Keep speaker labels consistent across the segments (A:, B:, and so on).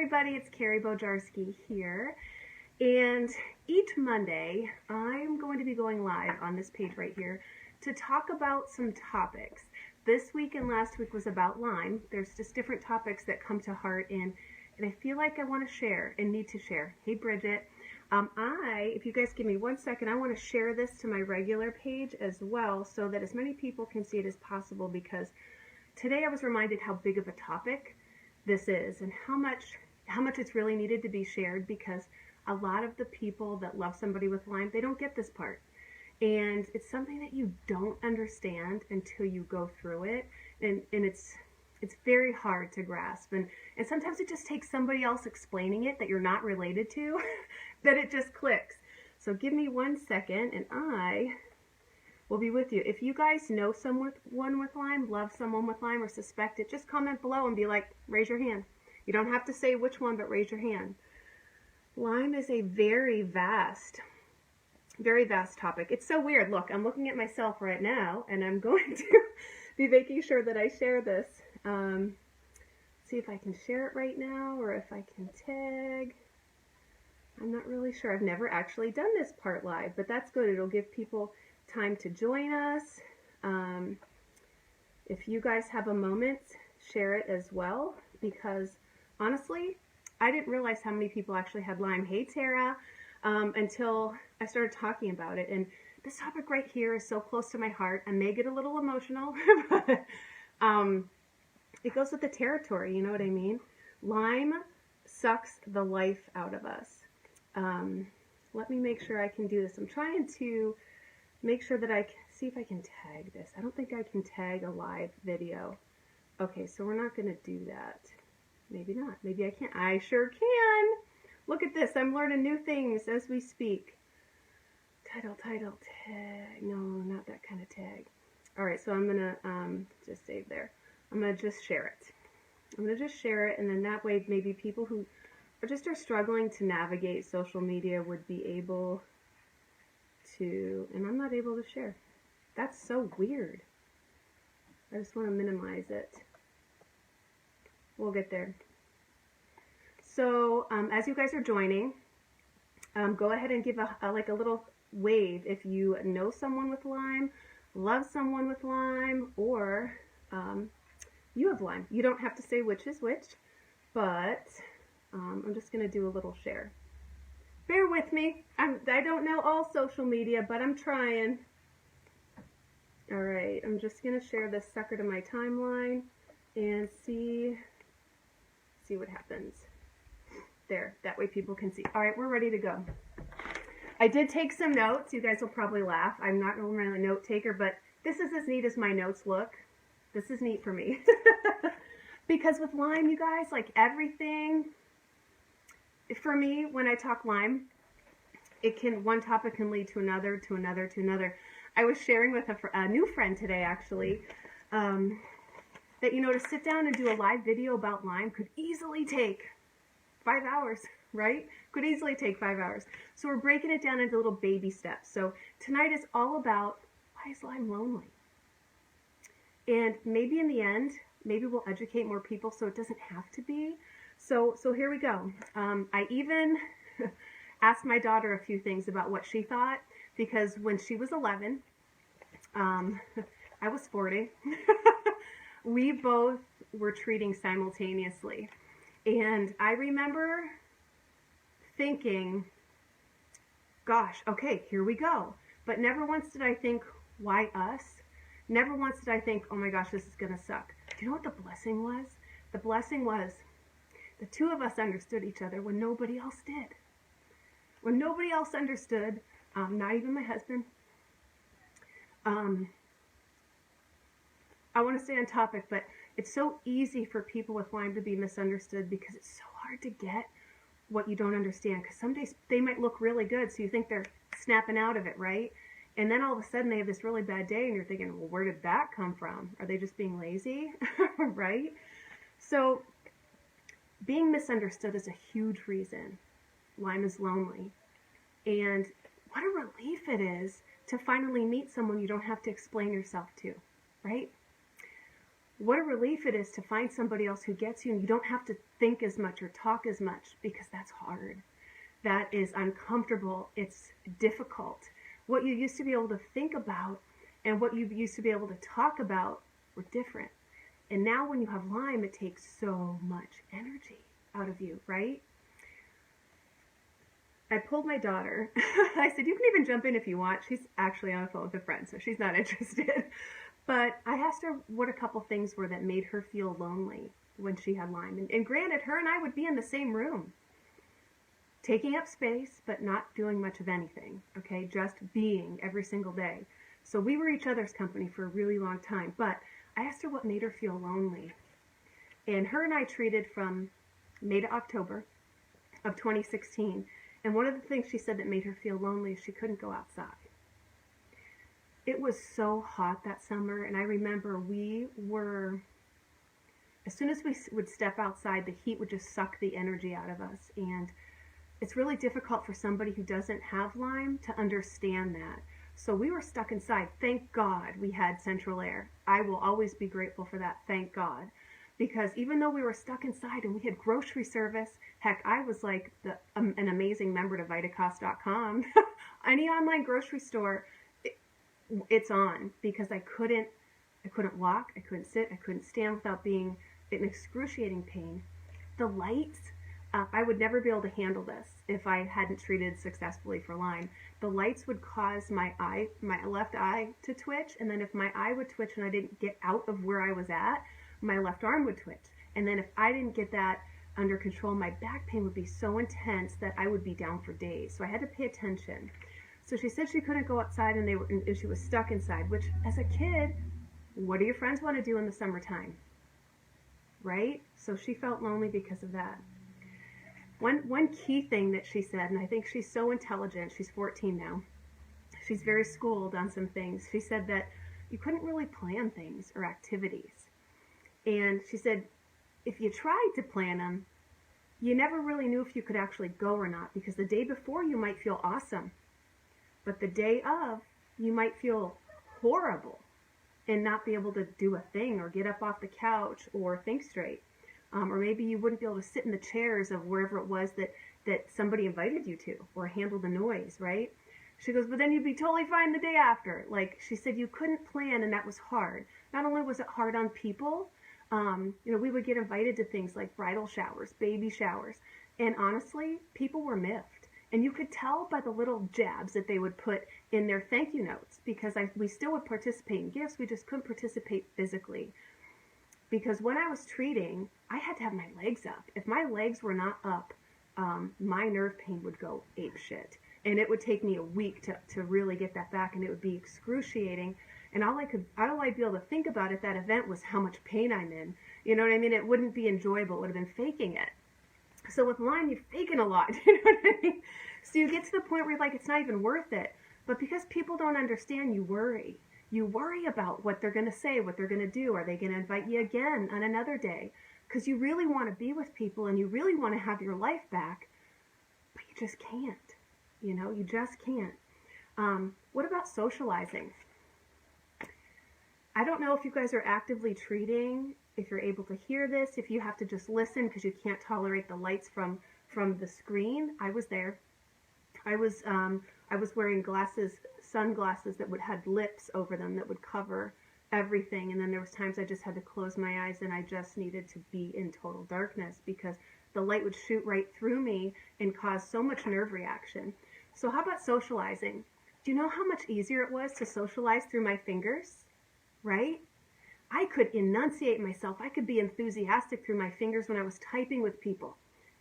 A: everybody, it's Carrie Bojarski here, and each Monday I'm going to be going live on this page right here to talk about some topics. This week and last week was about Lyme. There's just different topics that come to heart, and I feel like I want to share and need to share. Hey Bridget, if you guys give me 1 second, I want to share this to my regular page as well so that as many people can see it as possible, because today I was reminded how big of a topic this is and how much it's really needed to be shared, because a lot of the people that love somebody with Lyme, they don't get this part. And it's something that you don't understand until you go through it. And it's very hard to grasp. And sometimes it just takes somebody else explaining it that you're not related to, that it just clicks. So give me 1 second and I will be with you. If you guys know someone with Lyme, love someone with Lyme, or suspect it, just comment below and be like, raise your hand. You don't have to say which one, but raise your hand. Lyme is a very vast topic. It's so weird. Look, I'm looking at myself right now, and I'm going to be making sure that I share this. See if I can share it right now, or if I can tag. I'm not really sure. I've never actually done this part live, but that's good. It'll give people time to join us. If you guys have a moment, share it as well, because honestly, I didn't realize how many people actually had Lyme. Hey Tara, until I started talking about it. And this topic right here is so close to my heart. I may get a little emotional, but it goes with the territory, you know what I mean? Lyme sucks the life out of us. Let me make sure I can do this. I'm trying to make sure that I can see if I can tag this. I don't think I can tag a live video. Okay, so we're not going to do that. Maybe not. Maybe I can't. I sure can. Look at this. I'm learning new things as we speak. Title, tag. No, not that kind of tag. All right, so I'm going to just save there. I'm going to just share it. I'm going to just share it, and then that way maybe people who are struggling to navigate social media would be able to, and I'm not able to share. That's so weird. I just want to minimize it. We'll get there. So as you guys are joining, go ahead and give a little wave if you know someone with Lyme, love someone with Lyme, or you have Lyme. You don't have to say which is which, but I'm just going to do a little share. Bear with me. I don't know all social media, but I'm trying. All right, I'm just going to share this sucker to my timeline and see what happens. There, that way people can see. All right, we're ready to go. I did take some notes. You guys will probably laugh. I'm not really a note taker, but this is as neat as my notes look. This is neat for me. Because with Lyme, you guys, like everything, for me, when I talk Lyme, one topic can lead to another, to another, to another. I was sharing with a new friend today, actually, that, to sit down and do a live video about Lyme could easily take 5 hours, right? Could easily take 5 hours. So we're breaking it down into little baby steps. So tonight is all about, why is Lyme lonely? And maybe in the end, maybe we'll educate more people so it doesn't have to be. So here we go. I even asked my daughter a few things about what she thought, because when she was 11, I was 40. We both were treating simultaneously. And I remember thinking, gosh, okay, here we go. But never once did I think, why us? Never once did I think, oh my gosh, this is going to suck. Do you know what the blessing was? The blessing was the two of us understood each other when nobody else did. When nobody else understood, not even my husband. I want to stay on topic, but it's so easy for people with Lyme to be misunderstood because it's so hard to get what you don't understand. Because some days they might look really good, so you think they're snapping out of it, right? And then all of a sudden they have this really bad day, and you're thinking, well, where did that come from? Are they just being lazy, right? So being misunderstood is a huge reason Lyme is lonely. And what a relief it is to finally meet someone you don't have to explain yourself to, right? what a relief it is to find somebody else who gets you, and you don't have to think as much or talk as much, because that's hard. That is uncomfortable. It's difficult. What you used to be able to think about and what you used to be able to talk about were different. And now when you have Lyme, it takes so much energy out of you, right? I pulled my daughter. I said, you can even jump in if you want. She's actually on a phone with a friend, so she's not interested. But I asked her what a couple things were that made her feel lonely when she had Lyme. And granted, her and I would be in the same room, taking up space, but not doing much of anything, okay? Just being every single day. So we were each other's company for a really long time. But I asked her what made her feel lonely. And her and I treated from May to October of 2016. And one of the things she said that made her feel lonely is she couldn't go outside. It was so hot that summer, and I remember as soon as we would step outside, the heat would just suck the energy out of us. And it's really difficult for somebody who doesn't have Lyme to understand that. So we were stuck inside. Thank God we had central air. I will always be grateful for that, thank God. Because even though we were stuck inside and we had grocery service, heck, I was like an amazing member to Vitacost.com. Any online grocery store, it's on, because I couldn't walk, I couldn't sit, I couldn't stand without being in excruciating pain. The lights, I would never be able to handle this if I hadn't treated successfully for Lyme. The lights would cause my left eye to twitch, and then if my eye would twitch and I didn't get out of where I was at, my left arm would twitch. And then if I didn't get that under control, my back pain would be so intense that I would be down for days. So I had to pay attention. So she said she couldn't go outside, and she was stuck inside, which as a kid, what do your friends want to do in the summertime? Right? So she felt lonely because of that. One key thing that she said, and I think she's so intelligent, she's 14 now, she's very schooled on some things. She said that you couldn't really plan things or activities. And she said, if you tried to plan them, you never really knew if you could actually go or not, because the day before you might feel awesome, but the day of, you might feel horrible and not be able to do a thing or get up off the couch or think straight. Or maybe you wouldn't be able to sit in the chairs of wherever it was that somebody invited you to, or handle the noise, right? She goes, but then you'd be totally fine the day after. Like, she said, you couldn't plan, and that was hard. Not only was it hard on people, we would get invited to things like bridal showers, baby showers, and honestly, people were miffed. And you could tell by the little jabs that they would put in their thank you notes, because we still would participate in gifts, we just couldn't participate physically. Because when I was treating, I had to have my legs up. If my legs were not up, my nerve pain would go apeshit. And it would take me a week to really get that back, and it would be excruciating. And all I'd be able to think about at that event was how much pain I'm in. You know what I mean? It wouldn't be enjoyable. It would have been faking it. So with Lyme, you're faking a lot. You know what I mean? So you get to the point where you're like, it's not even worth it. But because people don't understand, you worry. You worry about what they're going to say, what they're going to do. Are they going to invite you again on another day? Because you really want to be with people and you really want to have your life back, but you just can't. You just can't. What about socializing? I don't know if you guys are actively treating, if you're able to hear this, if you have to just listen because you can't tolerate the lights from the screen. I was there. I was wearing sunglasses that had lips over them that would cover everything, and then there was times I just had to close my eyes and I just needed to be in total darkness because the light would shoot right through me and cause so much nerve reaction. So how about socializing? Do you know how much easier it was to socialize through my fingers? Right? I could enunciate myself. I could be enthusiastic through my fingers when I was typing with people.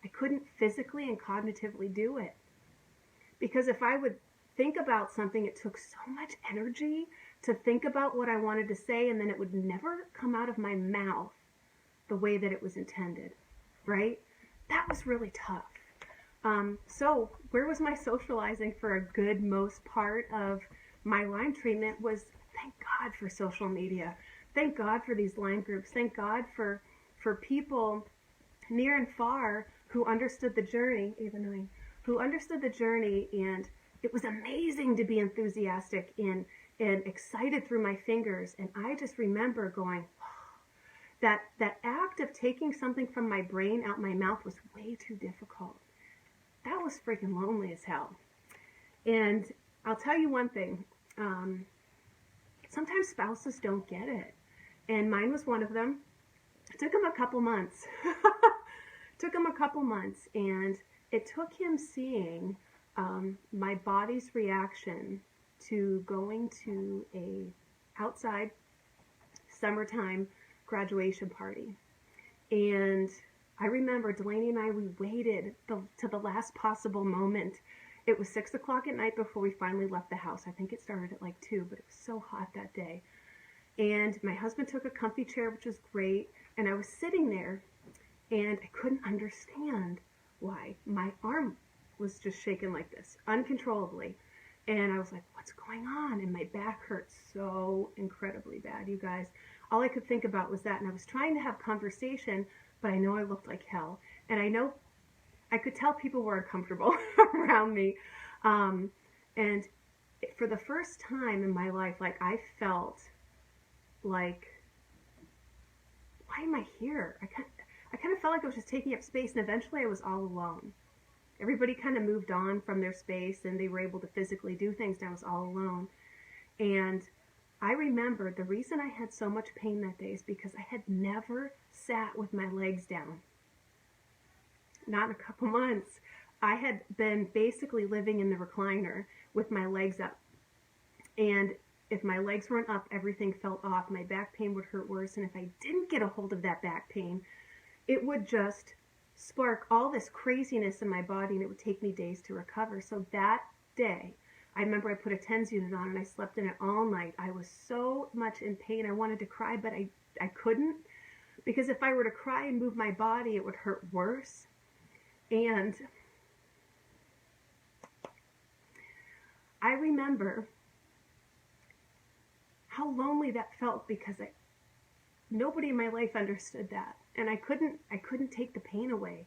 A: I couldn't physically and cognitively do it. Because if I would think about something, it took so much energy to think about what I wanted to say, and then it would never come out of my mouth the way that it was intended, right? That was really tough. So where was my socializing for a good most part of my Lyme treatment was, thank God for social media. Thank God for these Lyme groups. Thank God for people near and far who understood the journey, and it was amazing to be enthusiastic and excited through my fingers. And I just remember going, oh, that act of taking something from my brain out my mouth was way too difficult. That was freaking lonely as hell. And I'll tell you one thing. Sometimes spouses don't get it. And mine was one of them. It took him a couple months. And it took him seeing my body's reaction to going to a outside summertime graduation party. And I remember Delaney and I, we waited to the last possible moment. It was 6 o'clock at night before we finally left the house. I think it started at like 2, but it was so hot that day. And my husband took a comfy chair, which was great. And I was sitting there and I couldn't understand why. My arm was just shaking like this, uncontrollably. And I was like, what's going on? And my back hurt so incredibly bad, you guys. All I could think about was that. And I was trying to have conversation, but I know I looked like hell. And I know I could tell people were uncomfortable around me. And for the first time in my life, like, I felt like, why am I here? I kind of felt like I was just taking up space, and eventually I was all alone. Everybody kind of moved on from their space, and they were able to physically do things, and I was all alone. And I remembered the reason I had so much pain that day is because I had never sat with my legs down. Not in a couple months. I had been basically living in the recliner with my legs up. And if my legs weren't up, everything felt off. My back pain would hurt worse. And if I didn't get a hold of that back pain, it would just spark all this craziness in my body, and it would take me days to recover. So that day, I remember I put a TENS unit on and I slept in it all night. I was so much in pain. I wanted to cry, but I couldn't, because if I were to cry and move my body, it would hurt worse. And I remember how lonely that felt, because nobody in my life understood that, and I couldn't take the pain away.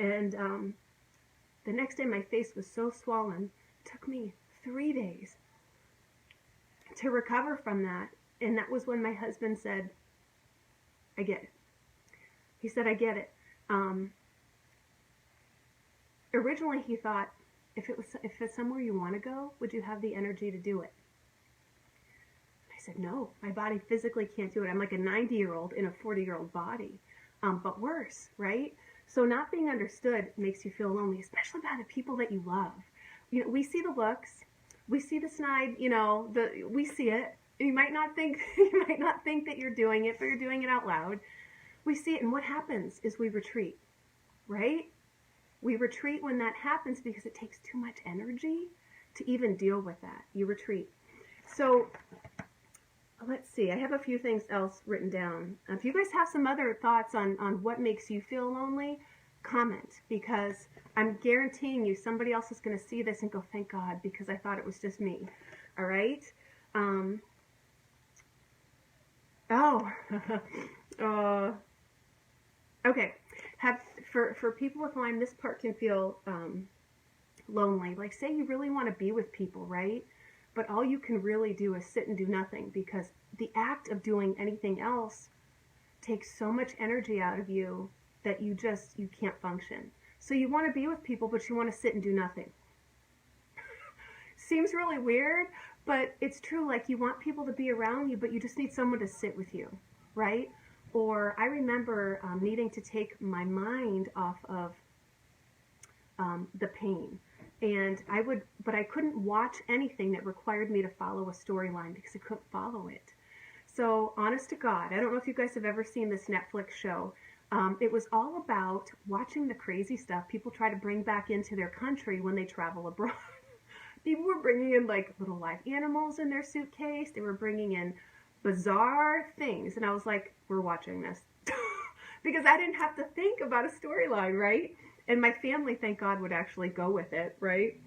A: And the next day, my face was so swollen. It took me 3 days to recover from that, and that was when my husband said, "I get it." He said, "I get it." Originally, he thought, if it's somewhere you want to go, would you have the energy to do it? I said, no, my body physically can't do it. I'm like a 90-year-old in a 40-year-old body, but worse, right? So not being understood makes you feel lonely, especially by the people that you love. You know, we see the looks, we see the snide, we see it. You might not think that you're doing it, but you're doing it out loud. We see it, and what happens is we retreat, right? We retreat when that happens because it takes too much energy to even deal with that. You retreat. So let's see. I have a few things else written down. If you guys have some other thoughts on what makes you feel lonely, comment, because I'm guaranteeing you somebody else is going to see this and go, thank God, because I thought it was just me. All right? Okay. For people with Lyme, this part can feel lonely. Like, say you really want to be with people, right? But all you can really do is sit and do nothing, because the act of doing anything else takes so much energy out of you that you can't function. So you want to be with people, but you want to sit and do nothing. Seems really weird, but it's true. Like, you want people to be around you, but you just need someone to sit with you, right? Or I remember needing to take my mind off of the pain. And but I couldn't watch anything that required me to follow a storyline, because I couldn't follow it. So, honest to God, I don't know if you guys have ever seen this Netflix show. It was all about watching the crazy stuff people try to bring back into their country when they travel abroad. People were bringing in like little live animals in their suitcase. They were bringing in bizarre things. And I was like, we're watching this. Because I didn't have to think about a storyline, right? And my family, thank God, would actually go with it, right?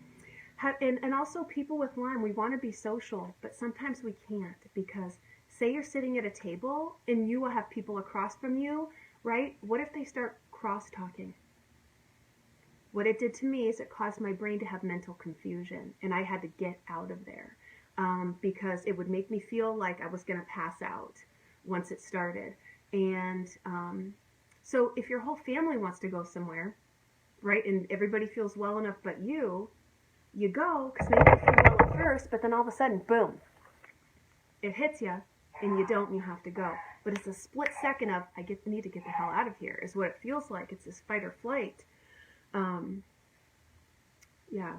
A: And also, people with Lyme, we want to be social, but sometimes we can't, because say you're sitting at a table and you will have people across from you, right? What if they start cross-talking? What it did to me is it caused my brain to have mental confusion, and I had to get out of there, because it would make me feel like I was going to pass out once it started. And so if your whole family wants to go somewhere, right, and everybody feels well enough but you go, because maybe you feel well at first, but then all of a sudden, boom, it hits you, and you don't, and you have to go. But it's a split second of, need to get the hell out of here, is what it feels like. It's this fight or flight. Yeah.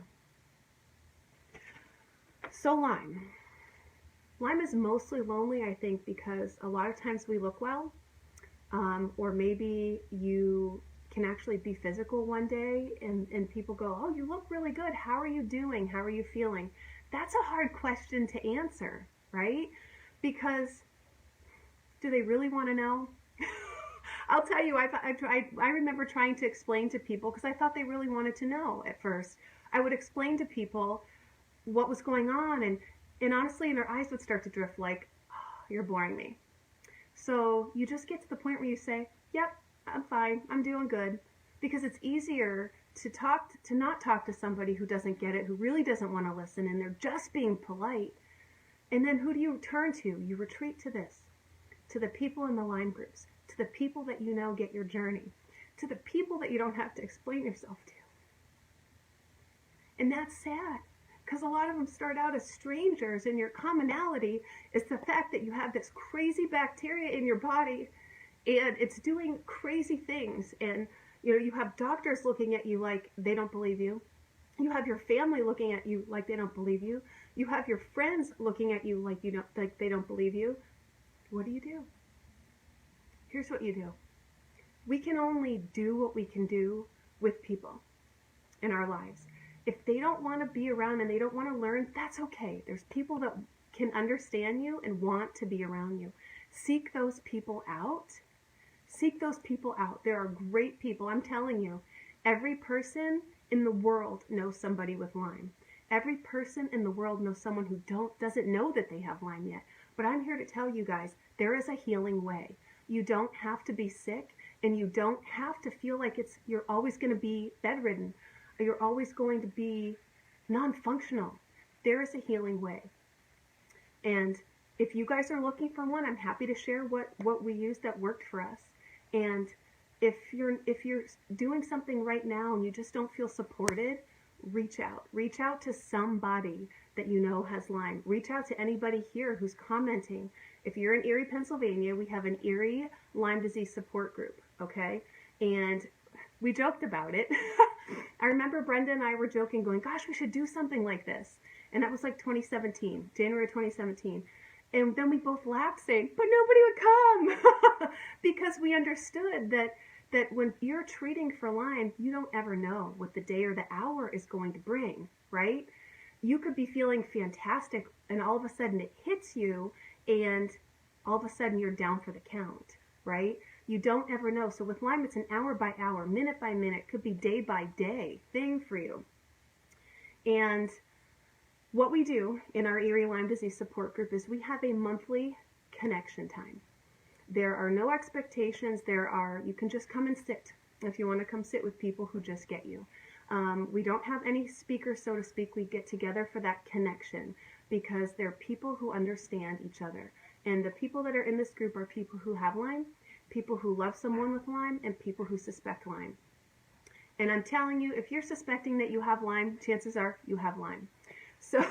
A: So Lyme. Lyme is mostly lonely, I think, because a lot of times we look well, or maybe you can actually be physical one day and people go, oh, you look really good. How are you doing? How are you feeling? That's a hard question to answer, right? Because do they really want to know? I'll tell you, I remember trying to explain to people, because I thought they really wanted to know at first. I would explain to people what was going on, and honestly, and their eyes would start to drift like, oh, you're boring me. So you just get to the point where you say, yep, I'm fine, I'm doing good. Because it's easier to not talk to somebody who doesn't get it, who really doesn't want to listen, and they're just being polite. And then who do you turn to? You retreat to this, to the people in the Lyme groups, to the people that you know get your journey, to the people that you don't have to explain yourself to. And that's sad, because a lot of them start out as strangers, and your commonality is the fact that you have this crazy bacteria in your body, and it's doing crazy things. And you have doctors looking at you like they don't believe you. You have your family looking at you like they don't believe you. You have your friends looking at you like they don't believe you. What do? Here's what you do. We can only do what we can do with people in our lives. If they don't want to be around and they don't want to learn, that's okay. There's people that can understand you and want to be around you. Seek those people out. Seek those people out. There are great people. I'm telling you, every person in the world knows somebody with Lyme. Every person in the world knows someone who doesn't know that they have Lyme yet. But I'm here to tell you guys, there is a healing way. You don't have to be sick, and you don't have to feel like you're always going to be bedridden, or you're always going to be non-functional. There is a healing way. And if you guys are looking for one, I'm happy to share what we used that worked for us. And if you're doing something right now and you just don't feel supported, reach out. Reach out to somebody that you know has Lyme. Reach out to anybody here who's commenting. If you're in Erie, Pennsylvania, we have an Erie Lyme disease support group, okay? And we joked about it. I remember Brenda and I were joking, going, gosh, we should do something like this. And that was like 2017, January 2017. And then we both laughed, saying, but nobody would come. Because we understood that when you're treating for Lyme, you don't ever know what the day or the hour is going to bring, right? You could be feeling fantastic, and all of a sudden it hits you, and all of a sudden you're down for the count, right? You don't ever know. So with Lyme, it's an hour by hour, minute by minute, could be day by day thing for you. And what we do in our Erie Lyme disease support group is we have a monthly connection time. There are no expectations. You can just come and sit if you want to come sit with people who just get you. We don't have any speakers, so to speak. We get together for that connection because they're people who understand each other. And the people that are in this group are people who have Lyme, people who love someone with Lyme, and people who suspect Lyme. And I'm telling you, if you're suspecting that you have Lyme, chances are you have Lyme. So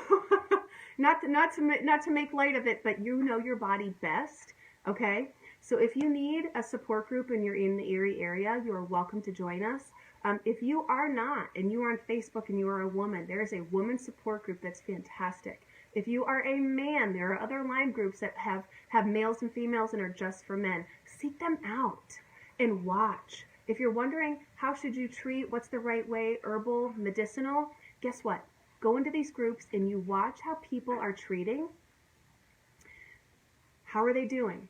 A: not to make light of it, but you know your body best, okay? So if you need a support group and you're in the Erie area, you are welcome to join us. If you are not, and you are on Facebook and you are a woman, there is a woman support group that's fantastic. If you are a man, there are other Lyme groups that have males and females and are just for men. Seek them out and watch. If you're wondering, how should you treat, what's the right way, herbal, medicinal, guess what? Go into these groups and you watch how people are treating. How are they doing?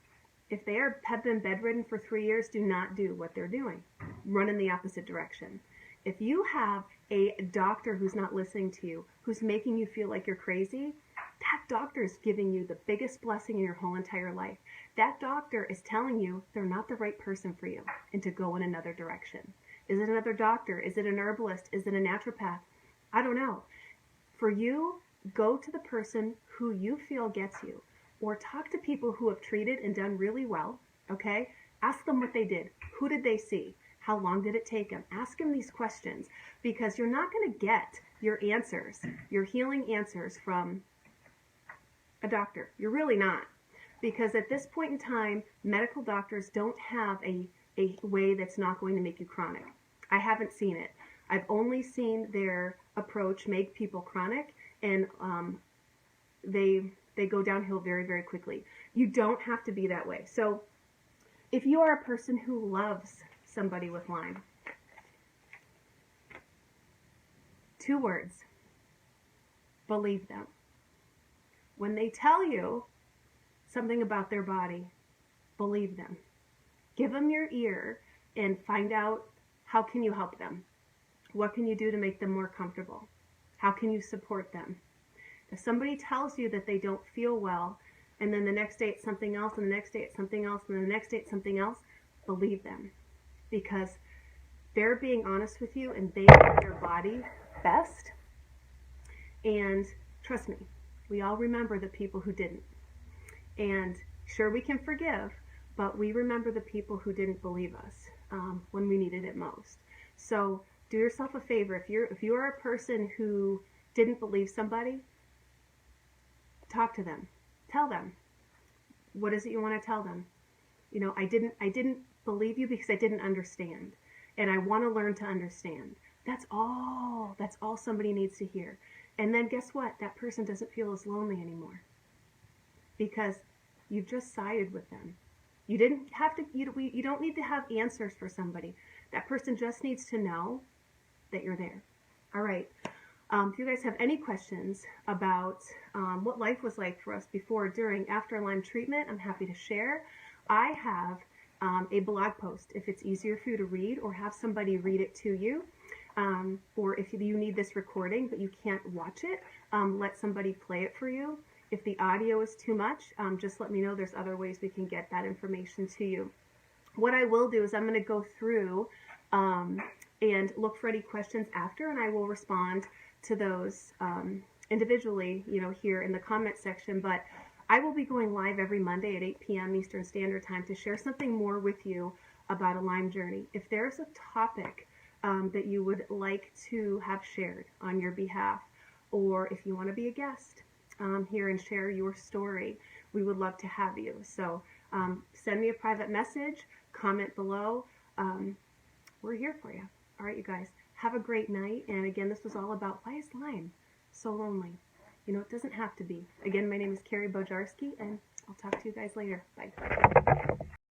A: If they have been bedridden for 3 years, do not do what they're doing. Run in the opposite direction. If you have a doctor who's not listening to you, who's making you feel like you're crazy, that doctor is giving you the biggest blessing in your whole entire life. That doctor is telling you they're not the right person for you and to go in another direction. Is it another doctor? Is it an herbalist? Is it a naturopath? I don't know. For you, go to the person who you feel gets you, or talk to people who have treated and done really well, okay? Ask them what they did. Who did they see? How long did it take them? Ask them these questions, because you're not going to get your answers, your healing answers from a doctor. You're really not. Because at this point in time, medical doctors don't have a way that's not going to make you chronic. I haven't seen it. I've only seen their approach make people chronic, and they go downhill very, very quickly. You don't have to be that way. So if you are a person who loves somebody with Lyme, 2 words: believe them. When they tell you something about their body, believe them. Give them your ear and find out, how can you help them? What can you do to make them more comfortable? How can you support them? If somebody tells you that they don't feel well, and then the next day it's something else, and the next day it's something else, and then the next day it's something else, believe them. Because they're being honest with you, and they know their body best. And trust me, we all remember the people who didn't. And sure, we can forgive, but we remember the people who didn't believe us when we needed it most. So do yourself a favor. If you are a person who didn't believe somebody, talk to them. Tell them. What is it you want to tell them? You know, I didn't believe you because I didn't understand, and I want to learn to understand. That's all somebody needs to hear. And then guess what? That person doesn't feel as lonely anymore, because you've just sided with them. You didn't have to. You don't need to have answers for somebody. That person just needs to know that you're there. All right. If you guys have any questions about what life was like for us before, during, after Lyme treatment, I'm happy to share. I have a blog post if it's easier for you to read, or have somebody read it to you. Or if you need this recording but you can't watch it, let somebody play it for you. If the audio is too much, just let me know. There's other ways we can get that information to you. What I will do is I'm going to go through and look for any questions after, and I will respond to those individually, here in the comment section. But I will be going live every Monday at 8 p.m. Eastern Standard Time to share something more with you about a Lyme journey. If there's a topic that you would like to have shared on your behalf, or if you want to be a guest here and share your story, we would love to have you. So send me a private message, comment below. We're here for you. All right, you guys, have a great night. And again, this was all about, why is Lyme so lonely? It doesn't have to be. Again, my name is Carrie Bojarski, and I'll talk to you guys later. Bye.